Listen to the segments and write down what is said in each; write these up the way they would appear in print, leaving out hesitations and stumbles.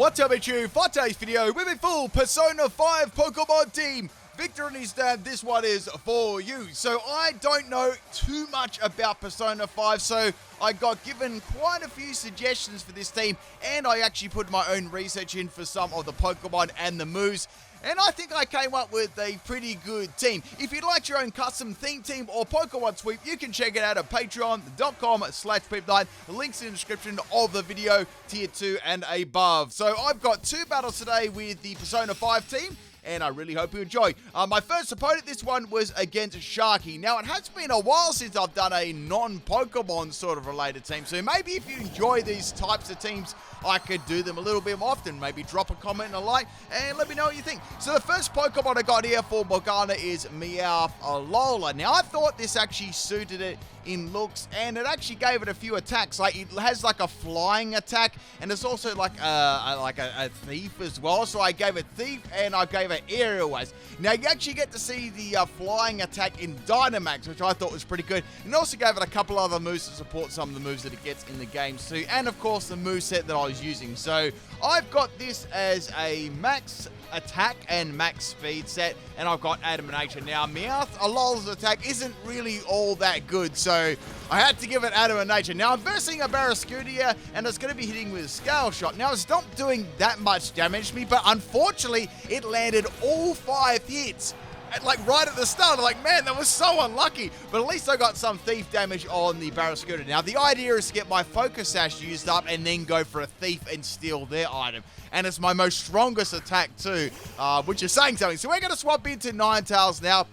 What's up, you? For today's video, we're in full Persona 5 Pokemon team. Victor and his dad, this one is for you. So I don't know too much about Persona 5, so I got given quite a few suggestions for this team, and I actually put my own research in for some of the Pokemon and the moves. And I think I came up with a pretty good team. If you'd like your own custom theme team or Pokemon sweep, you can check it out at patreon.com/PIMPNITE. The link's in the description of the video, tier 2 and above. So I've got 2 battles today with the Persona 5 team, and I really hope you enjoy. My first opponent, this one was against Sharky. Now, it has been a while since I've done a non-Pokemon sort of related team, so maybe if you enjoy these types of teams, I could do them a little bit more often. Maybe drop a comment and a like, and let me know what you think. So the first Pokemon I got here for Morgana is Meowth Alola. Now, I thought this actually suited it in looks, and it actually gave it a few attacks. Like, it has like a flying attack, and it's also like a thief as well. So I gave it thief, and I gave it aerial ways. Now you actually get to see the flying attack in Dynamax, which I thought was pretty good, and also gave it a couple other moves to support some of the moves that it gets in the game too, and of course the moveset that I was using. So I've got this as a max attack and max speed set, and I've got Adamant. Now, Meowth Alola's attack isn't really all that good, so I had to give it Adamant. Now, I'm versing a Barraskewda, and it's going to be hitting with a Scale Shot. Now, it's not doing that much damage to me, but unfortunately, it landed all 5 hits. Like right at the start, I'm like, man, that was so unlucky. But at least I got some thief damage on the Barraskewda. Now, the idea is to get my Focus Sash used up and then go for a thief and steal their item. And it's my most strongest attack too, which is saying something. So we're going to swap into Ninetales now.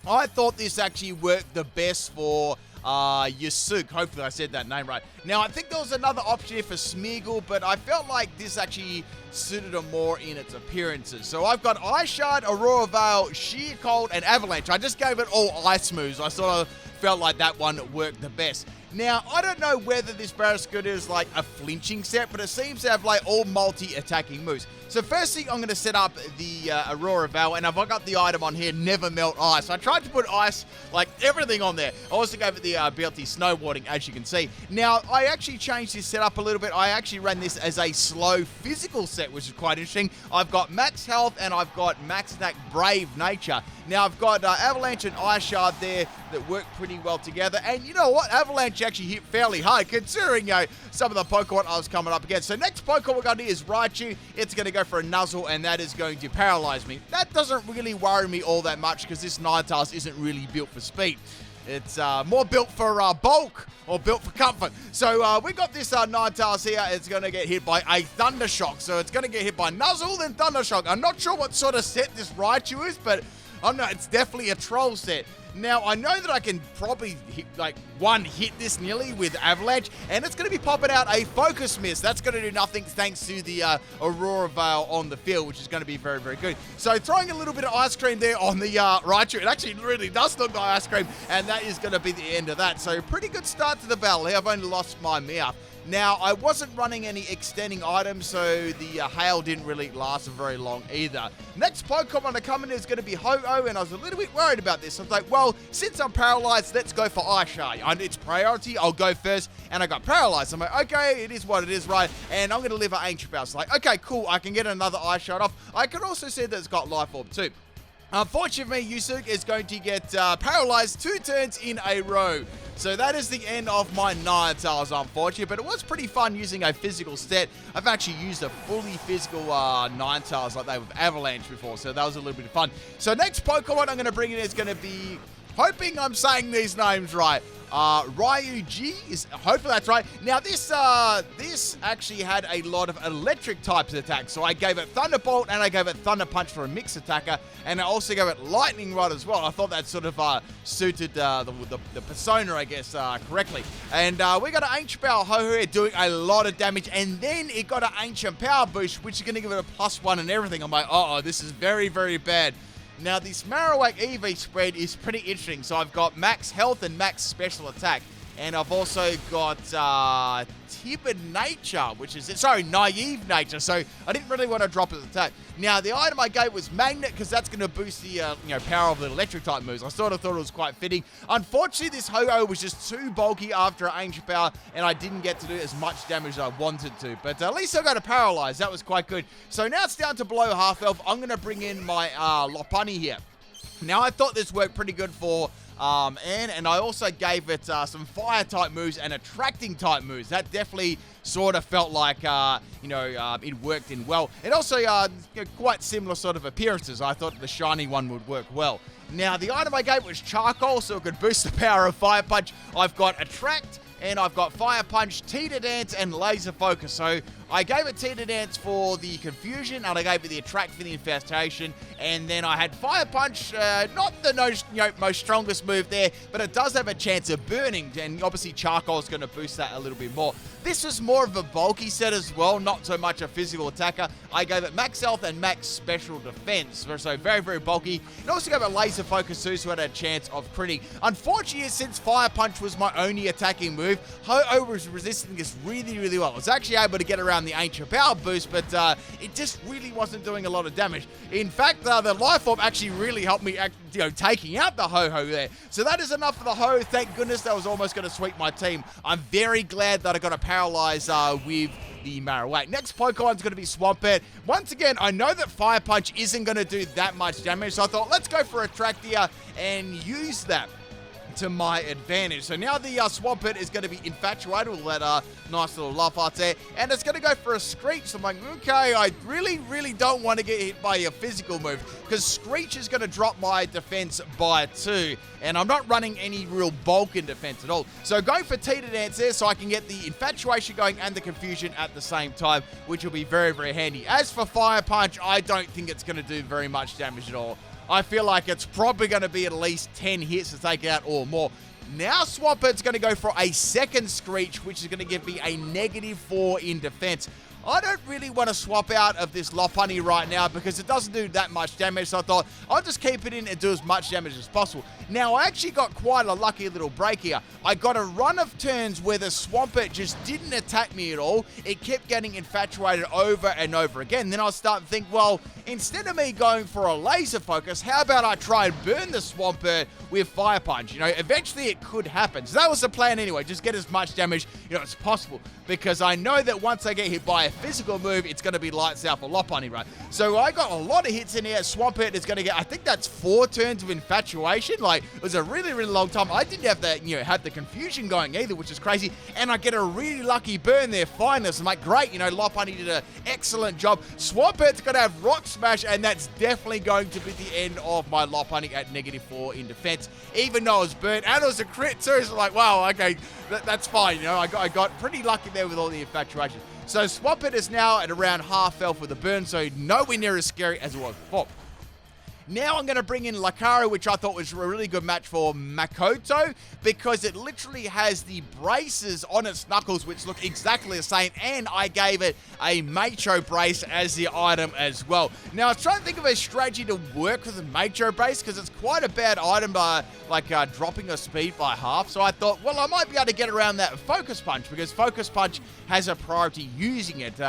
I thought this actually worked the best for Yasuke. Hopefully I said that name right. Now, I think there was another option here for Smeagol, but I felt like this actually suited him more in its appearances. So I've got Ice Shard, Aurora Veil, Sheer Cold, and Avalanche. I just gave it all ice moves. I sort of felt like that one worked the best. Now, I don't know whether this Barraskewda is like a flinching set, but it seems to have like all multi-attacking moves. So firstly, I'm going to set up the Aurora Veil, and I've got the item on here, Never Melt Ice. I tried to put ice, like everything on there. I also gave it the ability Snowboarding, as you can see. Now, I actually changed this setup a little bit. I actually ran this as a slow physical set, which is quite interesting. I've got max health, and I've got max attack Brave Nature. Now, I've got Avalanche and Ice Shard there that work pretty well together. And you know what? Avalanche actually hit fairly hard, considering some of the Pokemon I was coming up against. So next Pokemon we got here is Raichu. It's going to go for a Nuzzle, and that is going to paralyze me. That doesn't really worry me all that much, because this Ninetales isn't really built for speed. It's more built for bulk, or built for comfort. So we got this Ninetales here. It's going to get hit by a Thunder Shock. So it's going to get hit by Nuzzle, then Thunder Shock. I'm not sure what sort of set this Raichu is, but I know it's definitely a troll set. Now, I know that I can probably hit, like, one hit this nearly with Avalanche, and it's going to be popping out a Focus Mist. That's going to do nothing thanks to the Aurora Veil on the field, which is going to be very, very good. So throwing a little bit of ice cream there on the Raichu. It actually really does look like ice cream, and that is going to be the end of that. So pretty good start to the battle here. I've only lost my Meowth. Now, I wasn't running any extending items, so the hail didn't really last very long either. Next Pokemon to come in is going to be Ho-Oh, and I was a little bit worried about this. I was like, well, since I'm paralyzed, let's go for Ice Shard. It's priority, I'll go first, and I got paralyzed. I'm like, okay, it is what it is, right? And I'm going to live an Ancient Power. So like, okay, cool, I can get another Ice Shard off. I can also see that it's got Life Orb too. Unfortunately, Yasuke is going to get paralyzed 2 turns in a row. So that is the end of my Ninetales, unfortunately. But it was pretty fun using a physical set. I've actually used a fully physical Ninetales like that with Avalanche before. So that was a little bit of fun. So next Pokemon I'm going to bring in is going to be, hoping I'm saying these names right, Ryuji, hopefully that's right. Now this actually had a lot of electric types of attacks, so I gave it Thunderbolt and I gave it Thunder Punch for a mix attacker, and I also gave it Lightning Rod as well. I thought that sort of suited the persona, I guess, correctly. And we got an Ancient Power Ho-Oh here doing a lot of damage, and then it got an Ancient Power Boost, which is going to give it a +1 and everything. I'm like, uh-oh, this is very, very bad. Now, this Marowak EV spread is pretty interesting. So I've got max health and max special attack. And I've also got Timid Nature, which is, Naive Nature. So I didn't really want to drop his attack. Now, the item I gave was Magnet, because that's going to boost the power of the electric type moves. I sort of thought it was quite fitting. Unfortunately, this Ho-Oh was just too bulky after Ancient Power, and I didn't get to do as much damage as I wanted to. But at least I got a Paralyze. That was quite good. So now it's down to below half health. I'm going to bring in my Lopunny here. Now, I thought this worked pretty good for Anne, and I also gave it some fire type moves and attracting type moves. That definitely sort of felt like, it worked in well. It also, quite similar sort of appearances. I thought the shiny one would work well. Now, the item I gave was Charcoal, so it could boost the power of Fire Punch. I've got Attract, and I've got Fire Punch, Teeter Dance, and Laser Focus. So I gave it Teeter Dance for the Confusion, and I gave it the Attract for the Infestation, and then I had Fire Punch, not the most strongest move there, but it does have a chance of burning, and obviously Charcoal is going to boost that a little bit more. This was more of a bulky set as well, not so much a physical attacker. I gave it Max Health and Max Special Defense, so very, very bulky. And also gave it Laser Focus too, so it had a chance of critting. Unfortunately, since Fire Punch was my only attacking move, Ho-Oh was resisting this really, really well. I was actually able to get around the Ancient Power boost, but it just really wasn't doing a lot of damage. In fact, the Life Orb actually really helped me, taking out the Ho-Oh there. So that is enough for the Ho. Thank goodness that was almost going to sweep my team. I'm very glad that I got a Paralyze with the Marowak. Next Pokemon's going to be Swampert. Once again, I know that Fire Punch isn't going to do that much damage, so I thought, let's go for Attract here and use that to my advantage. So now the Swampert is going to be infatuated with that nice little love heart there, and it's going to go for a Screech. So I'm like, okay, I really, really don't want to get hit by a physical move, because Screech is going to drop my defense by 2, and I'm not running any real bulk in defense at all. So going for Teeter Dance there, so I can get the Infatuation going and the Confusion at the same time, which will be very, very handy. As for Fire Punch, I don't think it's going to do very much damage at all. I feel like it's probably going to be at least 10 hits to take it out or more. Now Swampert's going to go for a second Screech, which is going to give me a -4 in defense. I don't really want to swap out of this Lopunny right now because it doesn't do that much damage, so I thought I'll just keep it in and do as much damage as possible. Now, I actually got quite a lucky little break here. I got a run of turns where the Swampert just didn't attack me at all. It kept getting infatuated over and over again. Then I was starting to think, well, instead of me going for a Laser Focus, how about I try and burn the Swampert with Fire Punch? Eventually it could happen. So that was the plan anyway, just get as much damage as possible, because I know that once I get hit by a physical move, it's going to be lights out for Lopunny, right? So I got a lot of hits in here. Swampert is going to get, I think that's 4 turns of Infatuation. Like, it was a really, really long time. I didn't have the, have the Confusion going either, which is crazy. And I get a really lucky burn there finally. So I'm like, great, Lopunny did an excellent job. Swampert's going to have Rock Smash, and that's definitely going to be the end of my Lopunny at -4 in defense, even though it was burnt. And it was a crit too, so like, wow, okay, that's fine. I got pretty lucky there with all the Infatuation. So Swampert is now at around half health with the burn, so nowhere near as scary as it was before. Now I'm going to bring in Lucario, which I thought was a really good match for Makoto, because it literally has the braces on its knuckles, which look exactly the same, and I gave it a Macho Brace as the item as well. Now, I was trying to think of a strategy to work with a Macho Brace, because it's quite a bad item by, dropping your speed by half, so I thought, well, I might be able to get around that Focus Punch, because Focus Punch has a priority using it.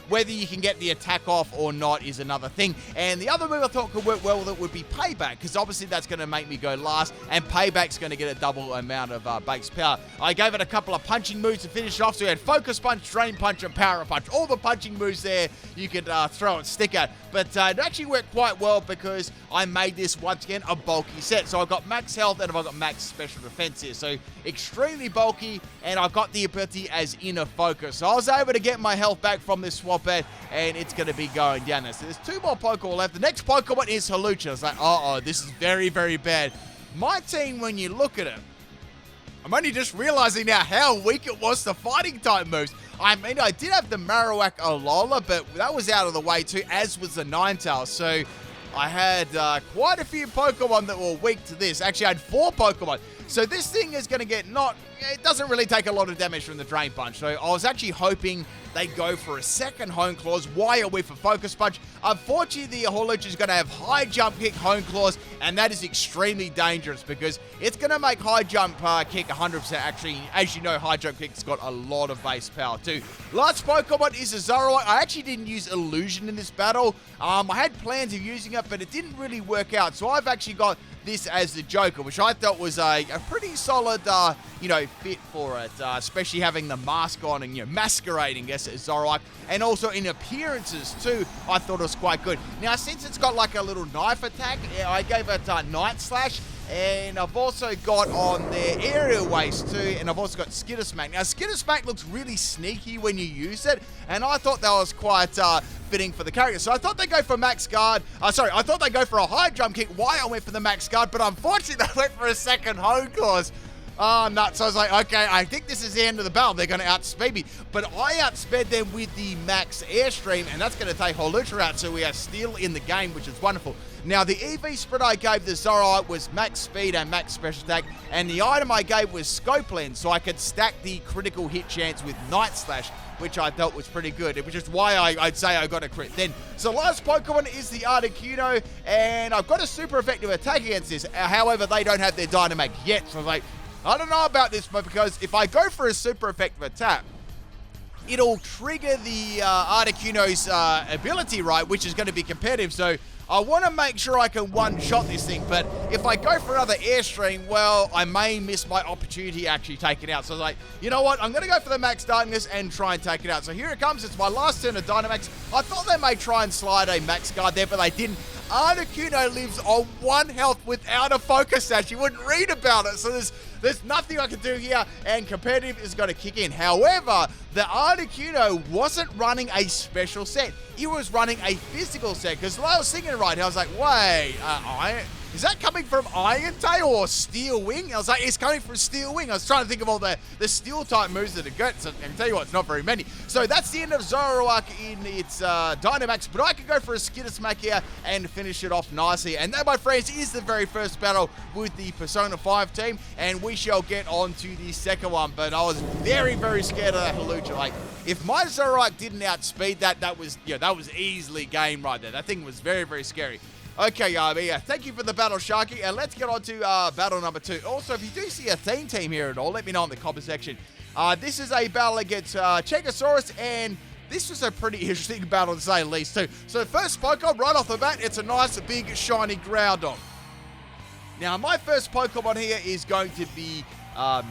Whether you can get the attack off or not is another thing. And the other move I thought could work well with it would be Payback, because obviously that's going to make me go last, and Payback's going to get a double amount of base power. I gave it a couple of punching moves to finish off, so we had Focus Punch, Drain Punch, and Power Punch. All the punching moves there you could throw and stick at. But it actually worked quite well because I made this, once again, a bulky set. So I've got max health and I've got max special defense here. So extremely bulky, and I've got the ability as Inner Focus. So I was able to get my health back from this Swampert, and it's going to be going down there. So there's 2 more Pokemon left. The next Pokemon is Hawlucha. It's like, uh-oh, this is very, very bad. My team, when you look at it, I'm only just realizing now how weak it was to fighting type moves. I mean, I did have the Marowak Alola, but that was out of the way too, as was the Ninetales. So I had quite a few Pokemon that were weak to this. Actually, I had 4 Pokemon. So this thing is going to get it doesn't really take a lot of damage from the Drain Punch. So I was actually hoping they'd go for a second Hone Claws while we for Focus Punch. Unfortunately, the Hawlucha is going to have High Jump Kick, Hone Claws, and that is extremely dangerous because it's going to make High Jump Kick 100%. Actually, as you know, High Jump Kick's got a lot of base power too. Last Pokemon is a Zoroark. I actually didn't use Illusion in this battle. I had plans of using it, but it didn't really work out. So I've actually got this as the Joker, which I thought was a pretty solid, fit for it, especially having the mask on and, masquerading as Zoroark, and also in appearances too, I thought it was quite good. Now, since it's got like a little knife attack, I gave it Night Slash, and I've also got on their Aerial Waste too, and I've also got Skitter Smack. Now, Skitter Smack looks really sneaky when you use it, and I thought that was quite fitting for the character. So I thought they'd go for Max Guard. I thought they'd go for a High Jump Kick while I went for the Max Guard, but unfortunately they went for a second Hone Claws. Oh, nuts. So I was like, okay, I think this is the end of the battle. They're going to outspeed me. But I outsped them with the Max Airstream, and that's going to take Hawlucha out, so we are still in the game, which is wonderful. Now, the EV spread I gave the Zoroark was Max Speed and Max Special Attack, and the item I gave was Scope Lens, so I could stack the critical hit chance with Night Slash, which I thought was pretty good, which is why I'd say I got a crit then. So last Pokemon is the Articuno, and I've got a super effective attack against this. However, they don't have their Dynamax yet, so like, I don't know about this, but because if I go for a super effective attack, it'll trigger the Articuno's ability, right, which is going to be competitive. So I want to make sure I can one-shot this thing, but if I go for another Airstream, well, I may miss my opportunity to actually take it out. So I was like, you know what, I'm going to go for the Max Darkness and try and take it out. So here it comes, it's my last turn of Dynamax. I thought they may try and slide a Max Guard there, but they didn't. Articuno lives on 1 health without a Focus Sash. You wouldn't read about it, so there's nothing I can do here, and competitive is going to kick in. However, the Articuno wasn't running a special set. He was running a physical set, because I was thinking right, I was like, wait, is that coming from Iron Tail or Steel Wing? I was like, it's coming from Steel Wing. I was trying to think of all the Steel type moves that it gets, and tell you what, it's not very many. So that's the end of Zoroark in its Dynamax, but I could go for a Skitter Smack here and finish it off nicely. And that, my friends, is the very first battle with the Persona 5 team, and we shall get on to the second one. But I was very, very scared of that Hawlucha. Like, if my Zoroark didn't outspeed that was easily game right there. That thing was very, very scary. Okay, thank you for the battle, Sharky, and let's get on to battle number 2. Also, if you do see a theme team here at all, let me know in the comment section. This is a battle against Chegosaurus, and this was a pretty interesting battle to say the least, too. So first Pokemon, right off the bat, it's a nice, big, shiny Groudon. Now, my first Pokemon here is going to be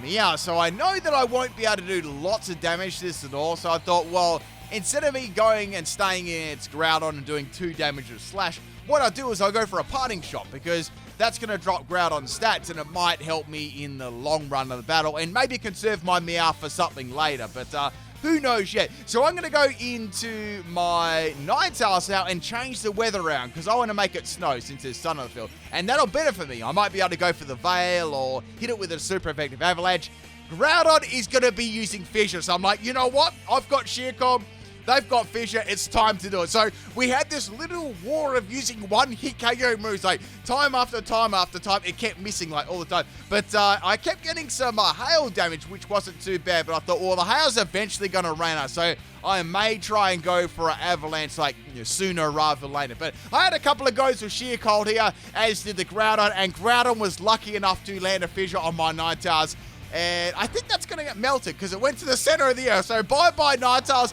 Meow, so I know that I won't be able to do lots of damage to this at all, so I thought, well, instead of me going and staying in its Groudon and doing 2 damage with Slash, what I'll do is I'll go for a Parting Shot, because that's going to drop Groudon's stats, and it might help me in the long run of the battle, and maybe conserve my Meow for something later, but who knows yet. So I'm going to go into my Ninetales now and change the weather around, because I want to make it snow since there's sun on the field, and that'll benefit me. I might be able to go for the Veil or hit it with a super effective Avalanche. Groudon is going to be using Fissure, so I'm like, you know what? I've got Sheer Comm. They've got Fissure, it's time to do it. So we had this little war of using one-hit KO moves, like time after time after time. It kept missing like all the time. But I kept getting some hail damage, which wasn't too bad. But I thought, well, the hail's eventually going to rain out. So I may try and go for an Avalanche like sooner rather than later. But I had a couple of goes with Sheer Cold here, as did the Groudon. And Groudon was lucky enough to land a Fissure on my Ninetales. And I think that's going to get melted because it went to the center of the earth. So bye-bye Ninetales.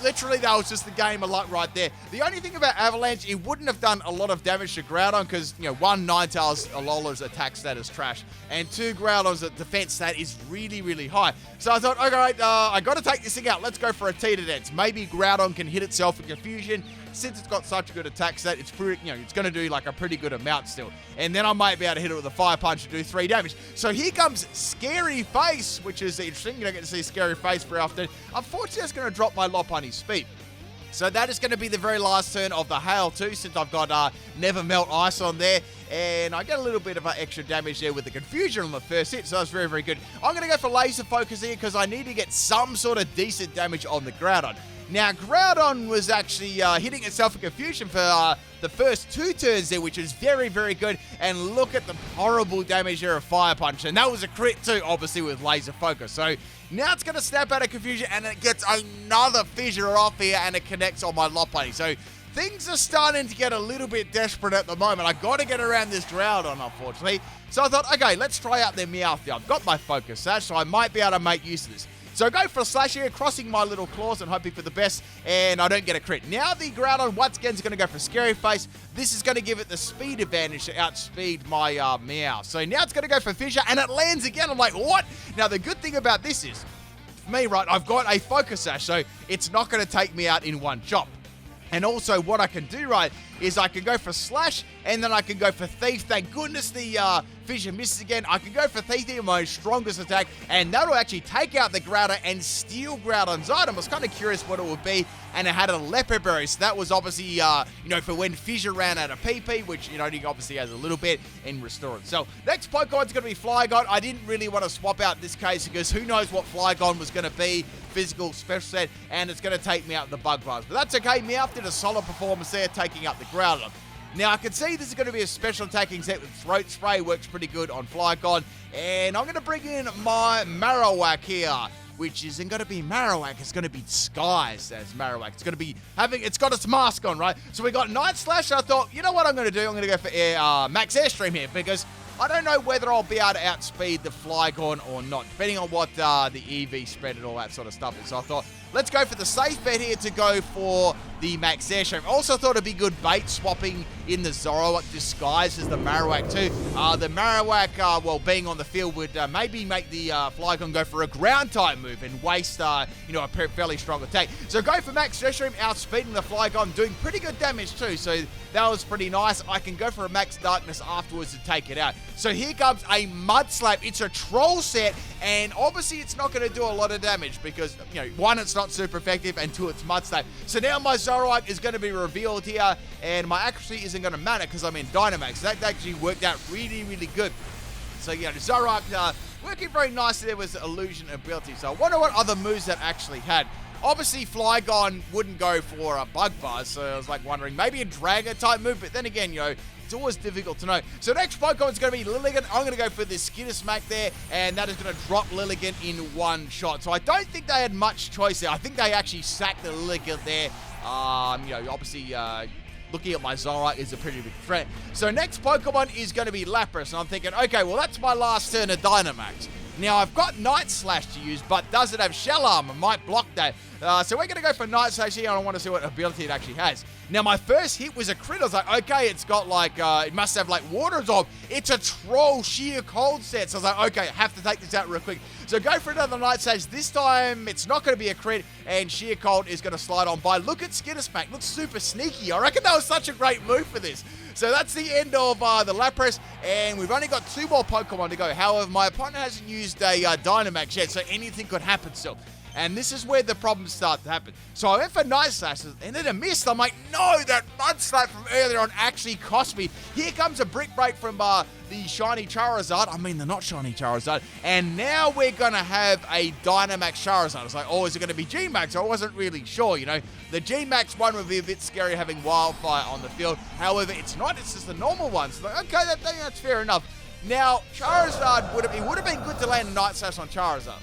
Literally, that was just the game of luck right there. The only thing about Avalanche, it wouldn't have done a lot of damage to Groudon because, 1, Ninetales Alola's attack stat is trash, and 2, Groudon's defense stat is really, really high. So I thought, okay, I got to take this thing out. Let's go for a Teeter Dance. Maybe Groudon can hit itself in Confusion. Since it's got such a good attack stat, it's pretty, it's going to do like a pretty good amount still. And then I might be able to hit it with a Fire Punch to do 3 damage. So here comes Scary Face, which is interesting. You don't get to see Scary Face very often. Unfortunately, it's going to drop my Lopunny's speed. So that is going to be the very last turn of the Hail too, since I've got Never Melt Ice on there. And I get a little bit of extra damage there with the Confusion on the first hit, so that's very, very good. I'm going to go for Laser Focus here because I need to get some sort of decent damage on the Groudon. Now, Groudon was actually hitting itself in confusion for the first 2 turns there, which was very, very good. And look at the horrible damage there of Fire Punch. And that was a crit too, obviously, with Laser Focus. So now it's going to snap out of confusion, and it gets another fissure off here, and it connects on my Lopunny. So things are starting to get a little bit desperate at the moment. I got to get around this Groudon, unfortunately. So I thought, okay, let's try out their Meowth. I've got my Focus Sash, so I might be able to make use of this. So I go for a Slash here, crossing my little claws and hoping for the best, and I don't get a crit. Now the Groudon once again is going to go for Scary Face. This is going to give it the speed advantage to outspeed my Meow. So now it's going to go for Fissure, and it lands again. I'm like, what? Now the good thing about this is, for me, right, I've got a Focus Sash, so it's not going to take me out in one chop. And also what I can do, right, is I can go for Slash, and then I can go for Thief. Thank goodness the Fissure misses again. I can go for Thief here, my strongest attack, and that'll actually take out the Groudon and steal Groudon's item. I was kind of curious what it would be, and it had a Leopard Berry, so that was obviously, for when Fissure ran out of PP, which, he obviously has a little bit in Restore itself. Next Pokemon's going to be Flygon. I didn't really want to swap out this case because who knows what Flygon was going to be. Physical, special set, and it's going to take me out the Bug Buzz. But that's okay. Meowth did a solid performance there, taking up the Groudon. Now, I can see this is going to be a special attacking set with Throat Spray. Works pretty good on Flygon. And I'm going to bring in my Marowak here, which isn't going to be Marowak. It's going to be disguised as Marowak. It's going to be it's got its mask on, right? So we got Night Slash. I thought, you know what I'm going to do? I'm going to go for Max Airstream here because I don't know whether I'll be able to outspeed the Flygon or not, depending on what the EV spread and all that sort of stuff is. So I thought, let's go for the safe bet here to go for the Max Airstream. Also thought it'd be good bait swapping in the Zoroark disguised as the Marowak too. The Marowak, being on the field would maybe make the Flygon go for a ground type move and waste, a fairly strong attack. So go for Max Airstream, outspeeding the Flygon, doing pretty good damage too. So that was pretty nice. I can go for a Max Darkness afterwards to take it out. So here comes a Mud Slap. It's a troll set, and obviously it's not going to do a lot of damage because, one, it's not super effective, and two, it's Mud Slap. So now my Zoroark is going to be revealed here, and my accuracy isn't going to matter because I'm in Dynamax. So that actually worked out really, really good. So, the Zoroark working very nicely there with Illusion ability. So I wonder what other moves that actually had. Obviously, Flygon wouldn't go for a Bug Buzz, so I was wondering, maybe a Dragon type move, but then again, it's always difficult to know. So next Pokemon is going to be Lilligant. I'm going to go for this Skitter Smack there, and that is going to drop Lilligant in one shot. So I don't think they had much choice there. I think they actually sacked the Lilligant there. Obviously, looking at my Zoroark is a pretty big threat. So next Pokemon is going to be Lapras, and I'm thinking, okay, well, that's my last turn of Dynamax. Now, I've got Night Slash to use, but does it have Shell Armor? Might block that. So we're going to go for Night Slash here, and I want to see what ability it actually has. Now, my first hit was a crit. I was like, okay, it's got it must have Water Absorb. It's a Troll Sheer Cold set. So I was like, okay, I have to take this out real quick. So go for another Night Slash. This time, it's not going to be a crit, and Sheer Cold is going to slide on by. Look at Skitter Smack. Looks super sneaky. I reckon that was such a great move for this. So that's the end of the Lapras, and we've only got 2 more Pokemon to go. However, my opponent hasn't used a Dynamax yet, so anything could happen still. And this is where the problems start to happen. So I went for Night Slash, and then I missed. I'm like, no, that Mud Slap from earlier on actually cost me. Here comes a Brick Break from the Shiny Charizard. I mean, the not Shiny Charizard. And now we're going to have a Dynamax Charizard. I was like, oh, is it going to be G-Max? I wasn't really sure, The G-Max one would be a bit scary having Wildfire on the field. However, it's not. It's just the normal one. So, okay, that's fair enough. Now, Charizard would have been good to land a Night Slash on Charizard,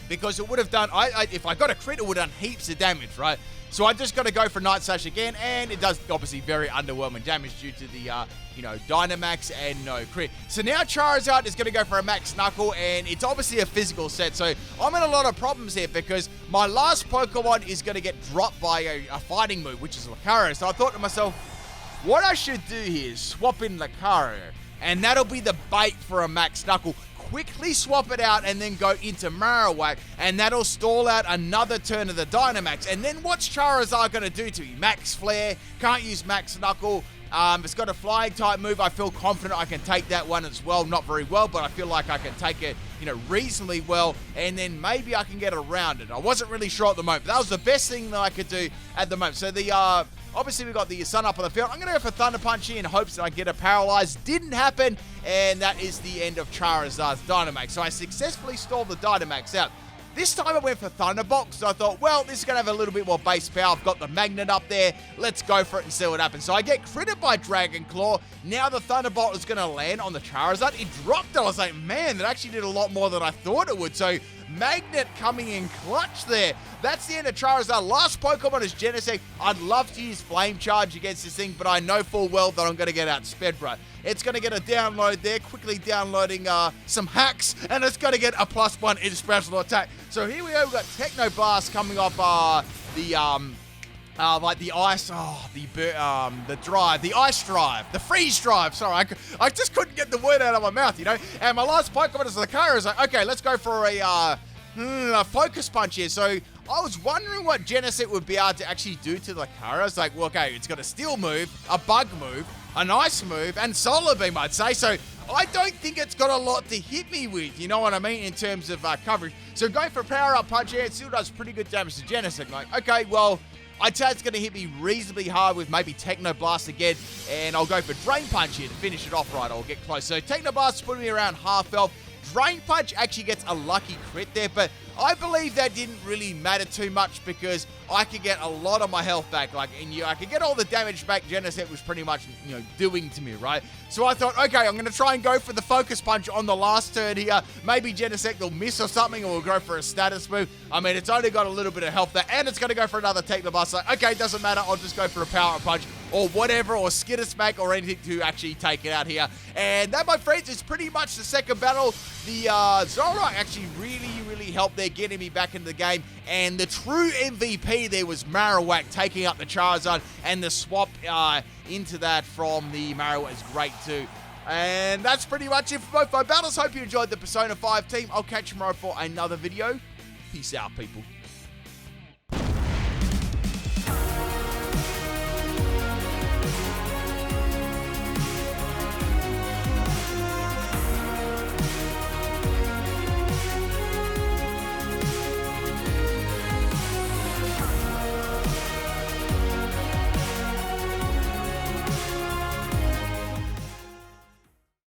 because it would have done, if I got a crit, it would have done heaps of damage, right? So I just got to go for Night Slash again, and it does obviously very underwhelming damage due to the, Dynamax and no crit. So now Charizard is going to go for a Max Knuckle, and it's obviously a physical set, so I'm in a lot of problems here because my last Pokemon is going to get dropped by a fighting move, which is Lucario. So I thought to myself, what I should do here is swap in Lucario, and that'll be the bait for a Max Knuckle. Quickly swap it out and then go into Marowak, and that'll stall out another turn of the Dynamax. And then what's Charizard going to do to me? Max Flare, can't use Max Knuckle. It's got a flying type move. I feel confident I can take that one as well. Not very well, but I feel like I can take it, reasonably well, and then maybe I can get around it. I wasn't really sure at the moment, but that was the best thing that I could do at the moment. So obviously we got the Sun up on the field. I'm going to go for Thunder Punch here in hopes that I get a Paralyzed. Didn't happen, and that is the end of Charizard's Dynamax. So I successfully stalled the Dynamax out. This time I went for Thunderbolt, so I thought, well, this is going to have a little bit more base power. I've got the magnet up there. Let's go for it and see what happens. So I get critted by Dragon Claw. Now the Thunderbolt is going to land on the Charizard. It dropped it. I was like, man, that actually did a lot more than I thought it would. So Magnet coming in clutch there. That's the end of Charizard. Last Pokemon is Genesect. I'd love to use Flame Charge against this thing, but I know full well that I'm going to get outsped, bro. It's going to get a download there, quickly downloading some hacks, and it's going to get a +1 in special attack. So here we go. We've got Techno Blast coming off the ice, the drive, the ice drive, the freeze drive. Sorry, I just couldn't get the word out of my mouth, you know. And my last Pokemon is the Lucario. Is like, okay, let's go for a Focus Punch here. So I was wondering what Genesect would be able to actually do to the Lucario. I was like, well, okay, it's got a Steel move, a Bug move, an Ice move, and Solar Beam, I'd say. So I don't think it's got a lot to hit me with, you know what I mean, in terms of coverage. So going for a Power Up Punch here, it still does pretty good damage to Genesect. Like, okay, well, I'd say it's going to hit me reasonably hard with maybe Techno Blast again, and I'll go for Drain Punch here to finish it off right. I'll get close. So Techno Blast is putting me around half health. Drain Punch actually gets a lucky crit there, but I believe that didn't really matter too much because I could get a lot of my health back. I could get all the damage back Genesect was pretty much, doing to me, right? So I thought, okay, I'm going to try and go for the Focus Punch on the last turn here. Maybe Genesect will miss or something, or we'll go for a status move. I mean, it's only got a little bit of health there, and it's going to go for another Techno Blast. So, okay, doesn't matter. I'll just go for a Power Punch or whatever, or Skitter Smack or anything to actually take it out here. And that, my friends, is pretty much the second battle. The Zoroark actually really helped there, getting me back into the game. And the true MVP there was Marowak taking up the Charizard, and the swap into that from the Marowak is great too. And that's pretty much it for both my battles. Hope you enjoyed the Persona 5 team. I'll catch you tomorrow for another video. Peace out, people.